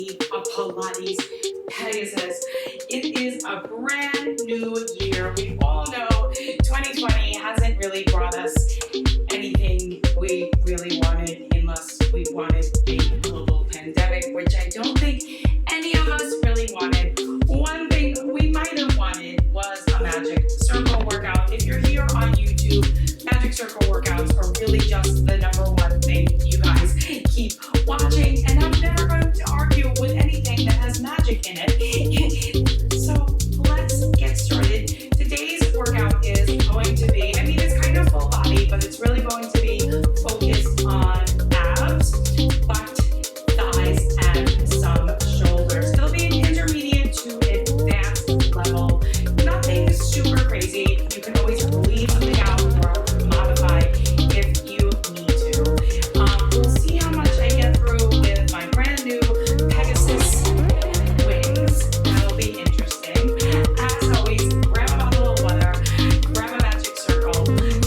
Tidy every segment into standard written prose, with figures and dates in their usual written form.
a Pilates Pegasus. It is a brand new year. We all know 2020 hasn't really brought us anything we really wanted, unless we wanted a global pandemic, which I don't think any of us really wanted. One thing we might have wanted was a magic circle workout. If you're here on YouTube, magic circle workouts are really just the number one thing you guys keep watching, and I'm never going to argue with anything that has magic in it. So let's get started. Today's workout is going to be, it's kind of full body, but it's really going to be focused on abs, butt, thighs, and some shoulders. It'll be an intermediate to advanced level. Nothing super crazy. You can always leave something out or modify if you need to. We'll see how much I get through with my brand new Pegasus wings. That'll be interesting. As always, grab a bottle of water, grab a magic circle.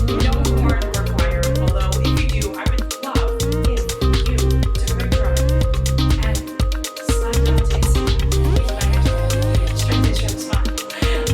No cord required, although if you do, I would love if you took a try and slide down Jessi. Strength is fun.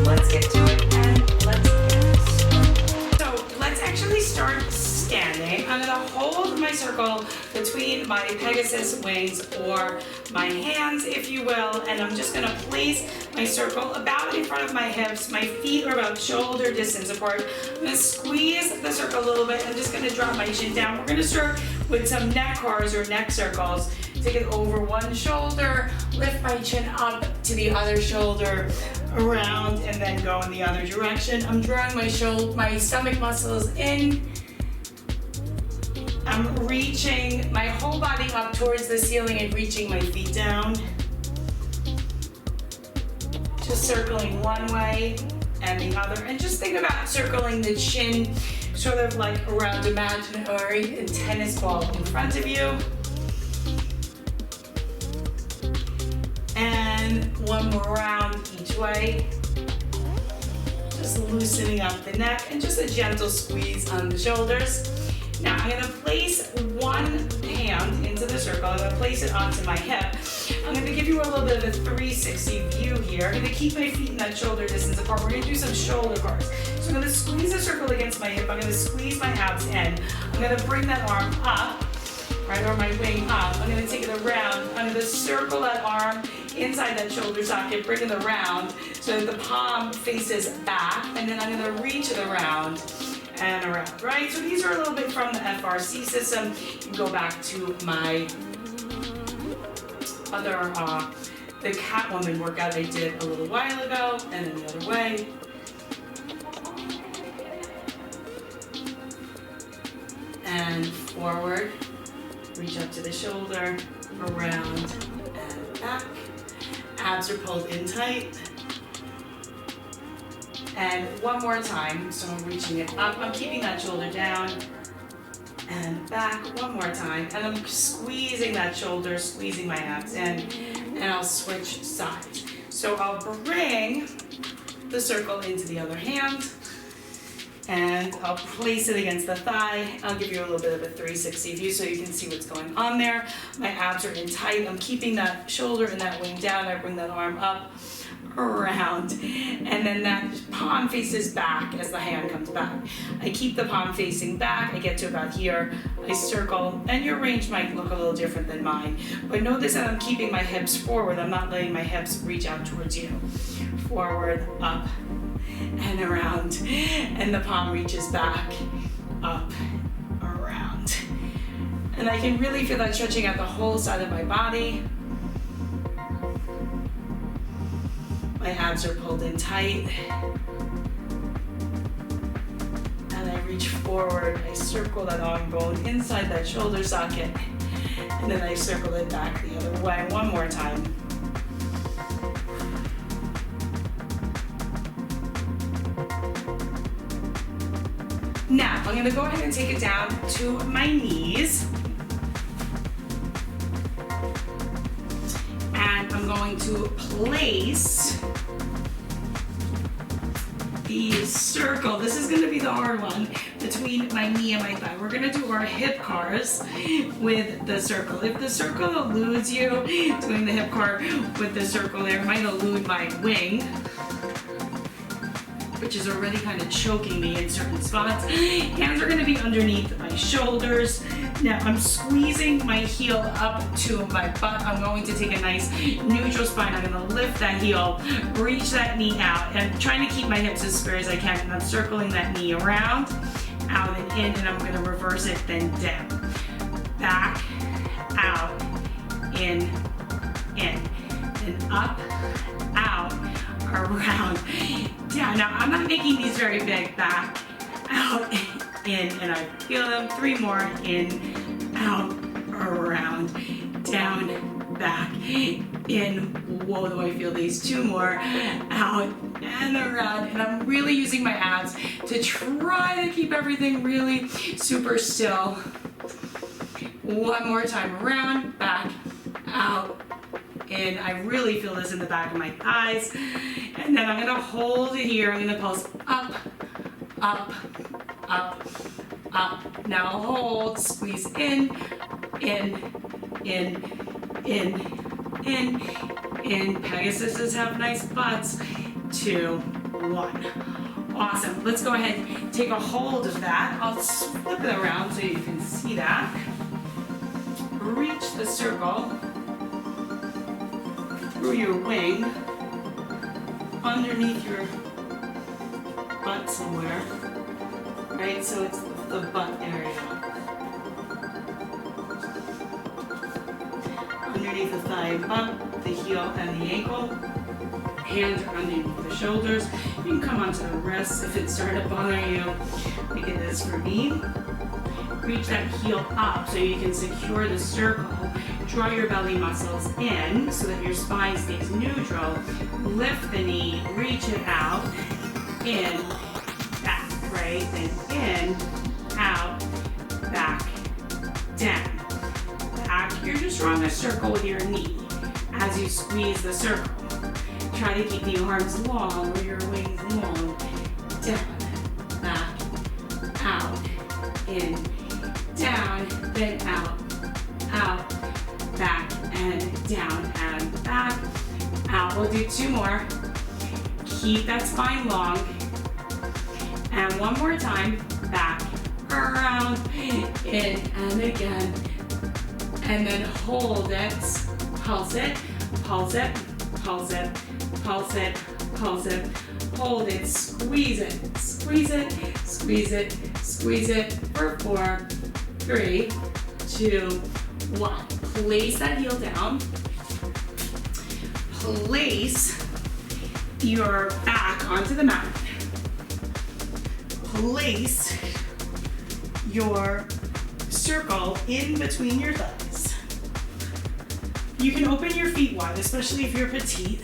Let's get to it and let's get started. So let's actually start standing. I'm going to hold my circle between my Pegasus wings, or my hands if you will, and I'm just going to place my circle about in front of my hips. My feet are about shoulder distance apart. I'm going to squeeze the circle a little bit. I'm just going to drop my chin down. We're going to start with some neck cars or neck circles. Take it over one shoulder, lift my chin up to the other shoulder, around, and then go in the other direction. I'm drawing my stomach muscles in. I'm reaching my whole body up towards the ceiling and reaching my feet down. Just circling one way and the other. And just think about circling the chin sort of like around imaginary tennis ball in front of you. And one more round each way. Just loosening up the neck and just a gentle squeeze on the shoulders. Now I'm going to place one hand into the circle. I'm going to place it onto my hip. I'm going to give you a little bit of a 360 view here. I'm going to keep my feet in that shoulder distance apart. We're going to do some shoulder bars. So I'm going to squeeze the circle against my hip. I'm going to squeeze my abs in. I'm going to bring that arm up, right, or my wing up. I'm going to take it around. I'm going to circle that arm inside that shoulder socket, bring it around so that the palm faces back, and then I'm going to reach it around and around, right? So these are a little bit from the FRC system. You can go back to my other, the Catwoman workout I did a little while ago, and then the other way. And forward, reach up to the shoulder, around and back. Abs are pulled in tight. And one more time, so I'm reaching it up. I'm keeping that shoulder down and back one more time. And I'm squeezing that shoulder, squeezing my abs in, and I'll switch sides. So I'll bring the circle into the other hand, and I'll place it against the thigh. I'll give you a little bit of a 360 view so you can see what's going on there. My abs are in tight. I'm keeping that shoulder and that wing down. I bring that arm up, around, and then that palm faces back as the hand comes back. I keep the palm facing back. I get to about here. I circle, and your range might look a little different than mine, but notice that I'm keeping my hips forward. I'm not letting my hips reach out towards you. Forward, up, and around, and the palm reaches back, up, around. And I can really feel that stretching out the whole side of my body. My abs are pulled in tight. And I reach forward, I circle that arm bone inside that shoulder socket, and then I circle it back the other way one more time. Now, I'm gonna go ahead and take it down to my knees. And I'm going to place the circle. This is going to be the hard one. between my knee and my thigh. We're gonna do our hip cars with the circle. If the circle eludes you, doing the hip car with the circle there might elude my wing, which is already kind of choking me in certain spots. Hands are gonna be underneath my shoulders. Now I'm squeezing my heel up to my butt. I'm going to take a nice neutral spine. I'm gonna lift that heel, reach that knee out, and I'm trying to keep my hips as square as I can. And I'm circling that knee around, out and in, and I'm gonna reverse it, then down. Back, out, in, and up, out, around, down. Now I'm not making these very big. Back, out, in, and I feel them. 3 more. In, out, around, down, back, in. Whoa, do I feel these? 2 more. Out and around. And I'm really using my abs to try to keep everything really super still. 1 more time. Around, back, out, in. I really feel this in the back of my thighs. And then I'm gonna hold it here. I'm gonna pulse up, up, up, up. Now hold, squeeze in, in. Pegasuses have nice butts. 2, 1. Awesome. Let's go ahead and take a hold of that. I'll flip it around so you can see that. Reach the circle through your wing, underneath your butt somewhere, right? So it's the butt area. Underneath the thigh and butt, the heel and the ankle. Hands are underneath the shoulders. You can come onto the wrists if it's starting to bother you, like it is for me. Reach that heel up so you can secure the circle. Draw your belly muscles in so that your spine stays neutral. Lift the knee, reach it out, in, back, right? And in, out, back, down. Back. You're just drawing a circle with your knee as you squeeze the circle. Try to keep the arms long or your wings long. Down, back, out, in, down, then out, back, and down, and back, out. We'll do 2 more. Keep that spine long. And 1 more time. Back, around, in, and again. And then hold it. Pulse it, pulse it, pulse it, pulse it, pulse it. Hold it, squeeze it, squeeze it, squeeze it, squeeze it for 4, 3, 2, 1. Place that heel down. Place your back onto the mat. Place your circle in between your thighs. You can open your feet wide, especially if you're petite.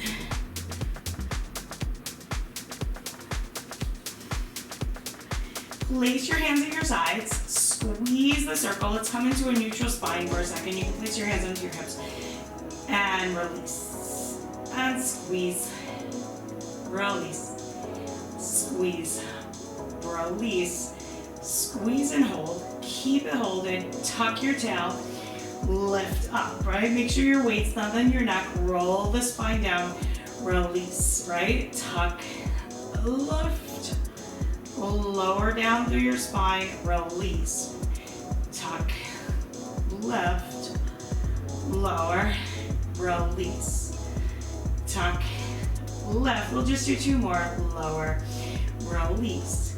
Place your hands at your sides, squeeze the circle. Let's come into a neutral spine for a second. You can place your hands onto your hips and release. And squeeze, release, squeeze, release, squeeze and hold. Keep it holding, tuck your tail, lift up, right? Make sure your weight's not on your neck. Roll the spine down, release, right? Tuck, lift. Lower down through your spine, release. Tuck, lift, lower, release. Tuck, lift. We'll just do 2 more. Lower, release.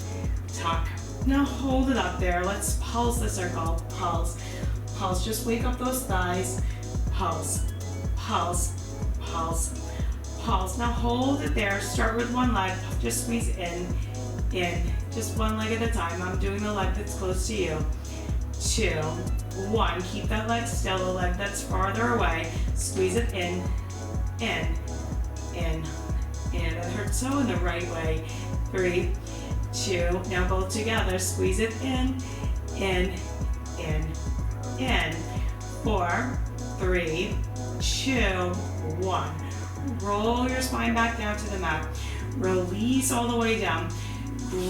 Tuck. Now hold it up there. Let's pulse the circle. Pulse, pulse. Just wake up those thighs. Pulse, pulse, pulse, pulse. Now hold it there. Start with 1 leg. Just squeeze in. Just 1 leg at a time. I'm doing the leg that's close to you. 2, 1. Keep that leg still. The leg that's farther away. Squeeze it in. It hurts so in the right way. 3, 2. Now both together. Squeeze it in. 4, 3, 2, 1. Roll your spine back down to the mat. Release all the way down.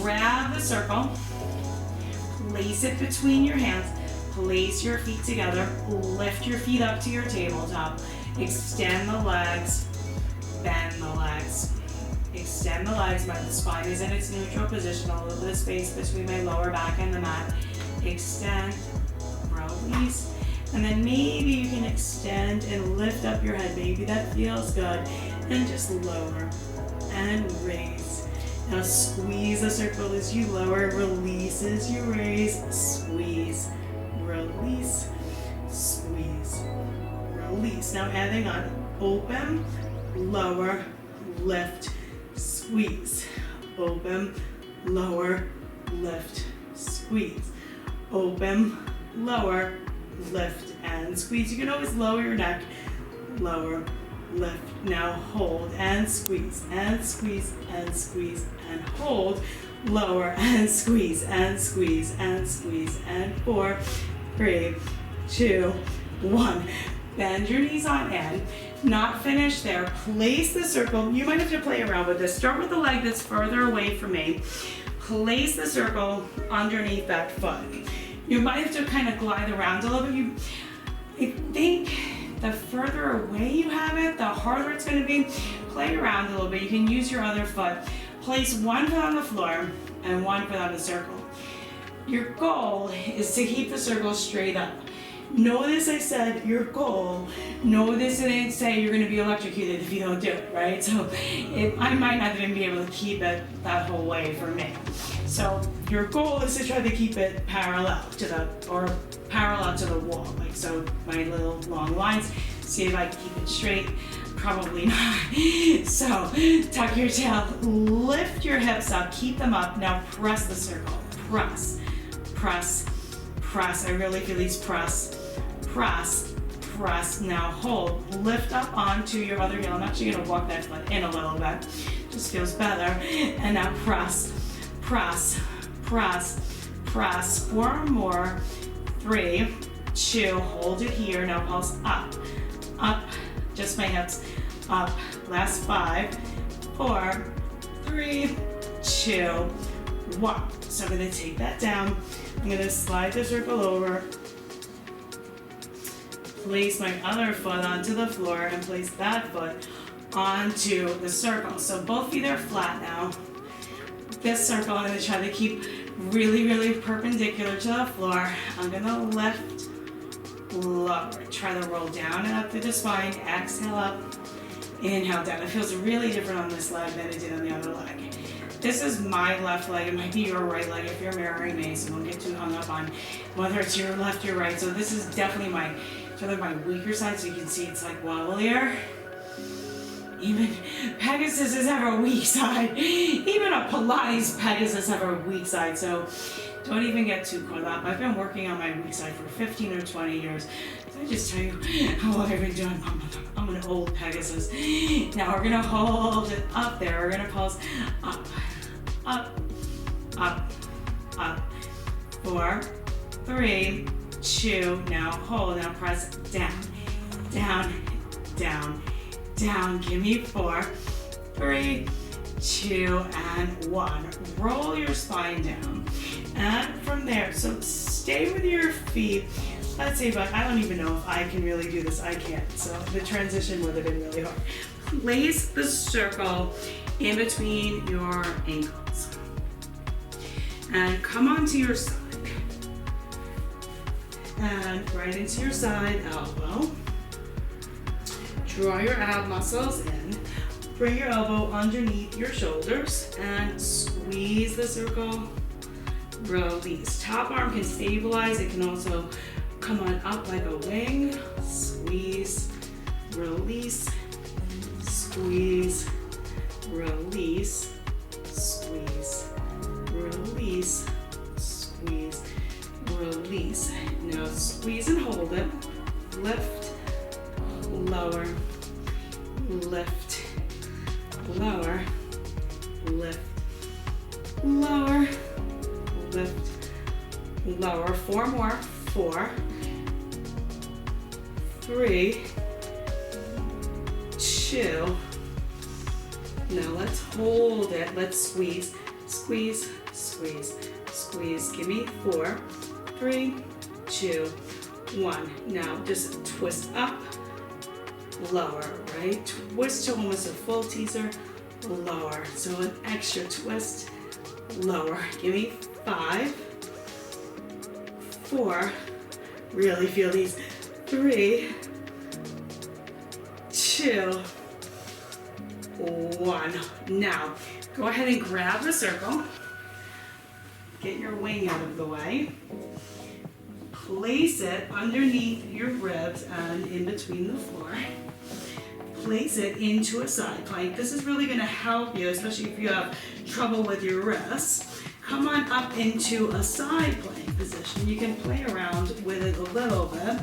Grab the circle, place it between your hands, place your feet together, lift your feet up to your tabletop, extend the legs, bend the legs. Extend the legs, but the spine is in its neutral position, a little bit of space between my lower back and the mat. Extend, release, and then maybe you can extend and lift up your head. Maybe that feels good. And just lower and raise. Now squeeze the circle as you lower, release as you raise, squeeze, release, squeeze, release. Now adding on, open, lower, lift, squeeze, open, lower, lift, squeeze, open, lower, lift, and squeeze. You can always lower your neck, lower, lift. Now hold and squeeze and squeeze and squeeze and hold, lower and squeeze and squeeze and squeeze, and 4, 3, 2, 1. Bend your knees on in. Not finished there. Place the circle. You might have to play around with this. Start with the leg that's further away from me. Place the circle underneath that foot. You might have to kind of glide around a little bit. I think the further away you have it, the harder it's going to be. Play around a little bit. You can use your other foot. Place one foot on the floor and one foot on the circle. Your goal is to keep the circle straight up. Notice I said your goal. Notice I didn't say you're going to be electrocuted if you don't do it, right? So I might not even be able to keep it that whole way for me. So your goal is to try to keep it parallel to the wall, like so. My little long lines. See if I can keep it straight. Probably not. So tuck your tail, lift your hips up, keep them up. Now press the circle. Press, press, press. I really feel these press, press, press. Now hold, lift up onto your other heel. I'm actually going to walk that foot in a little bit. Just feels better. And now press, press, press, press. 4 more. 3, 2. Hold it here. Now pulse up, up. Just my hips up. Last 5, 4, 3, 2, 1. So I'm going to take that down. I'm going to slide the circle over, place my other foot onto the floor, and place that foot onto the circle. So both feet are flat now. This circle I'm going to try to keep really, really perpendicular to the floor. I'm going to lift, lower. Try to roll down and up through the spine. Exhale up, inhale down. It feels really different on this leg than it did on the other leg. This is my left leg. It might be your right leg if you're mirroring me, so don't get too hung up on whether it's your left or right. So this is definitely my weaker side, so you can see it's like wobblier. Even Pegasus have a weak side. Even a Pilates Pegasus have a weak side, so don't even get too caught up. I've been working on my weak side for 15 or 20 years. So I just tell you how long I've been doing. I'm an old Pegasus. Now we're gonna hold it up there. We're gonna pulse up, up, up, up. 4, 3, 2. Now hold. Now press down, down, down, down. Give me 4, 3, 2, and 1. Roll your spine down. And from there, so stay with your feet. Let's see, but I don't even know if I can really do this. I can't. So the transition would have been really hard. Place the circle in between your ankles. And come onto your side. And right into your side elbow. Draw your ab muscles in. Bring your elbow underneath your shoulders and squeeze the circle. Release. Top arm can stabilize. It can also come on up like a wing. Squeeze, release, squeeze, release, squeeze, release, squeeze, release. Now squeeze and hold it. Lift, lower, lift, lower, lift, lower, lift, lower. 4 more. 4, 3, 2. Now let's hold it. Let's squeeze, squeeze, squeeze, squeeze. Give me 4, 3, 2, 1. Now just twist up, lower, right? Twist to almost a full teaser, lower. So an extra twist, lower. Give me 5, 4, really feel these, 3, 2, 1. Now, go ahead and grab the circle. Get your wing out of the way. Place it underneath your ribs and in between the floor. Place it into a side plank. This is really going to help you, especially if you have trouble with your wrists. Come on up into a side plank position. You can play around with it a little bit. I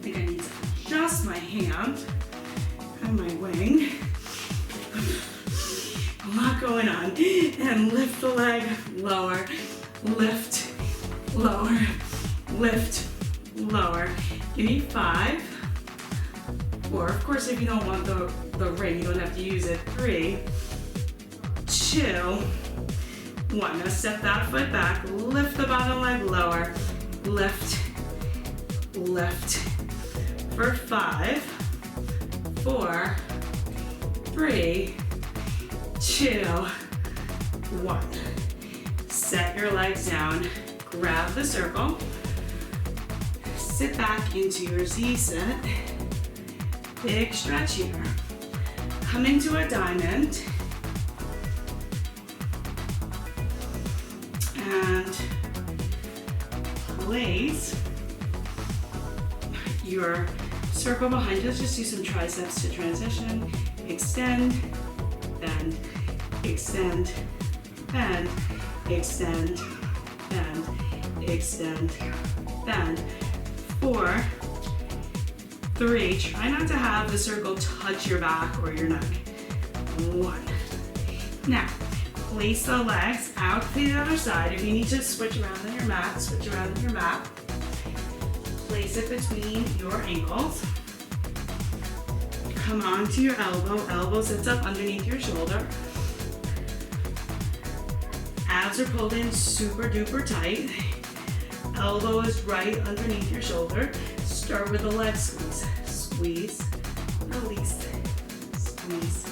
think I need to adjust my hand and my wing. A lot going on. And lift the leg, lower, lift, lower, lift, lower. Give me 5, 4. Of course, if you don't want the ring, you don't have to use it. 3, 2, 1. Now step that foot back, lift the bottom leg lower, lift, lift. For 5, 4, 3, 2, 1. Set your legs down, grab the circle, sit back into your Z sit, big stretch here. Come into a diamond, and place your circle behind you. Let's just do some triceps to transition. Extend, bend, extend, bend, extend, bend, extend, bend. 4, 3, try not to have the circle touch your back or your neck. 1. Now, place the legs out to the other side. If you need to switch around on your mat, switch around on your mat. Place it between your ankles. Come on to your elbow. Elbow sits up underneath your shoulder. Abs are pulled in super duper tight. Elbow is right underneath your shoulder. Start with the leg squeeze. Squeeze, release, squeeze,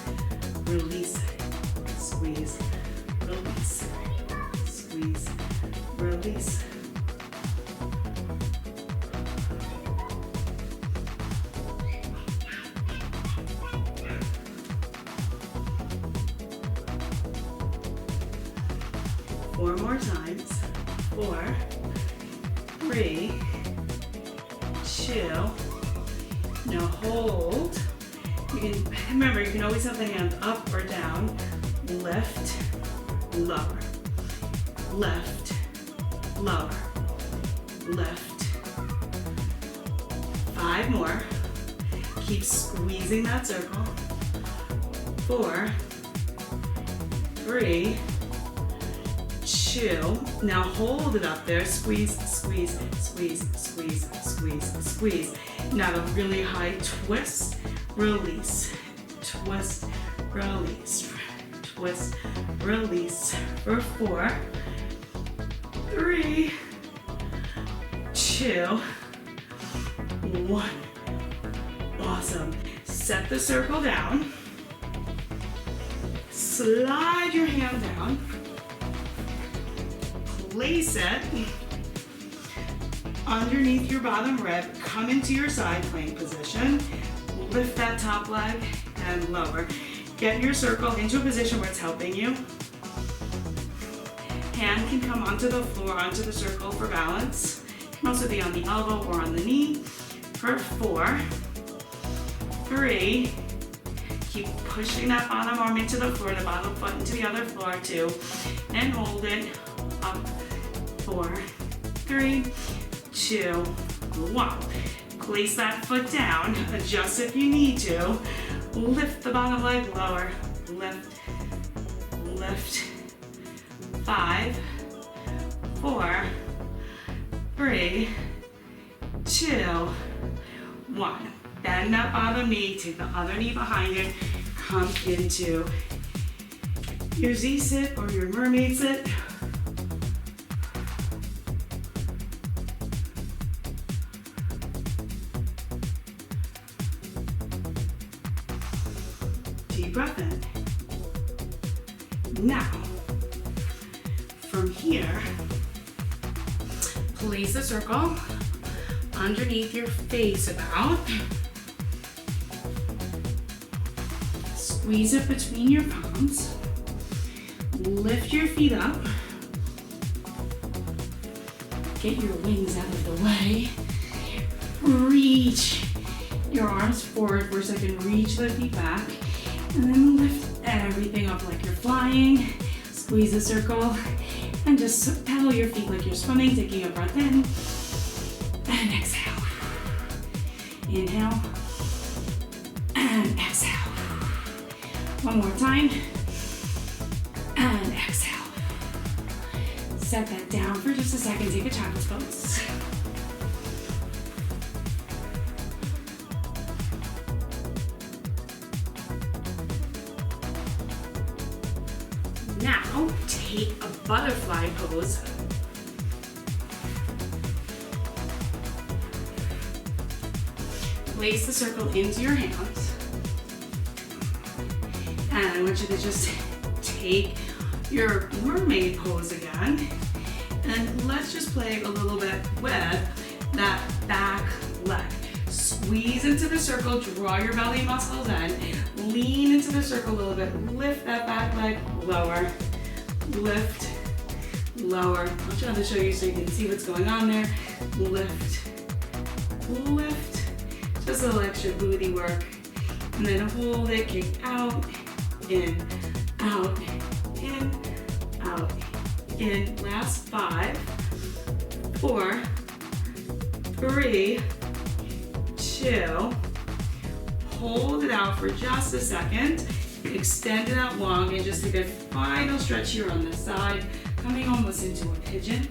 release, squeeze, release, squeeze, release. Four more times. 4, 3, 2. Now hold. You can remember, you can always have the hand up or down. Lift, lower, lift, lower, lift. 5 more. Keep squeezing that circle. 4, 3, 2. Now hold it up there. Squeeze, squeeze, squeeze, squeeze, squeeze, squeeze. Now a really high twist, release, twist, release, twist, release. For 4, 3, 2, 1. Awesome. Set the circle down. Slide your hand down. Place it underneath your bottom rib. Come into your side plank position. Lift that top leg and lower. Get your circle into a position where it's helping you. Hand can come onto the floor, onto the circle for balance. It can also be on the elbow or on the knee. For 4, 3, keep pushing that bottom arm into the floor, the bottom foot into the other floor, 2, and hold it up. 4, 3, 2, 1. Place that foot down, adjust if you need to. Lift the bottom leg lower, lift, lift. 5, 4, 3, 2, 1. Bend that bottom knee, take the other knee behind it, come into your Z sit or your mermaid sit. Deep breath in. Now, from here, place a circle underneath your face about. Squeeze it between your palms. Lift your feet up. Get your wings out of the way. Reach your arms forward for a second. Reach the feet back. And then lift everything up like you're flying. Squeeze a circle. And just pedal your feet like you're swimming, taking a breath in. And exhale. Inhale. And exhale. One more time. And exhale. Set that down for just a second. Take a child's pose. Now, take a butterfly pose. Place the circle into your hands. And I want you to just take your mermaid pose again. And let's just play a little bit with that back leg. Squeeze into the circle, draw your belly muscles in, lean into the circle a little bit, lift that back leg, lower, lift, lower. I'll try to show you so you can see what's going on there. Lift, lift, just a little extra booty work. And then hold it, kick out, in, out, in, out, in. Last 5, 4, 3, 2, hold it out for just a second, extend it out long, and just take a final stretch here on this side, coming almost into a pigeon.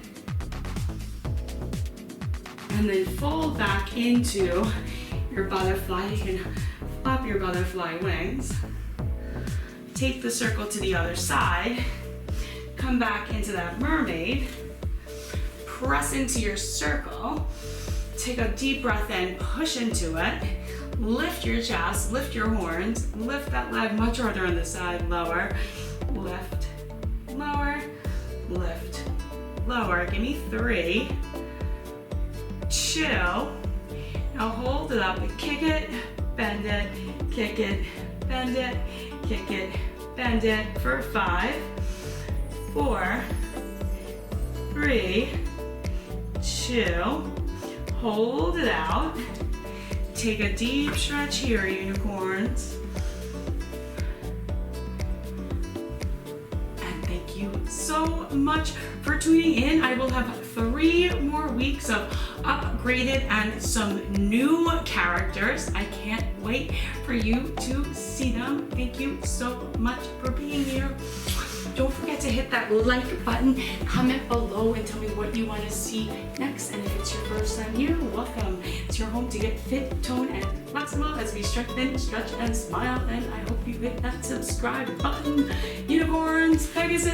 And then fold back into your butterfly. You can flap your butterfly wings. Take the circle to the other side, come back into that mermaid, press into your circle, take a deep breath in, push into it, lift your chest, lift your horns, lift that leg much harder on the side, lower, lift, lower, lift, lower. Give me 3, 2, now hold it up and kick it, bend it, kick it, bend it, kick it, bend it for 5, 4, 3, 2, hold it out. Take a deep stretch here, unicorns. And thank you so much for tuning in. I will have 3 more weeks of upgraded and some new characters. I can't wait for you to see them. Thank you so much for being here. Don't forget to hit that like button, comment below and tell me what you want to see next. And if it's your first time here, welcome. It's your home to get fit, toned, and flexible as we strengthen, stretch, and smile. And I hope you hit that subscribe button. Unicorns, Pegasus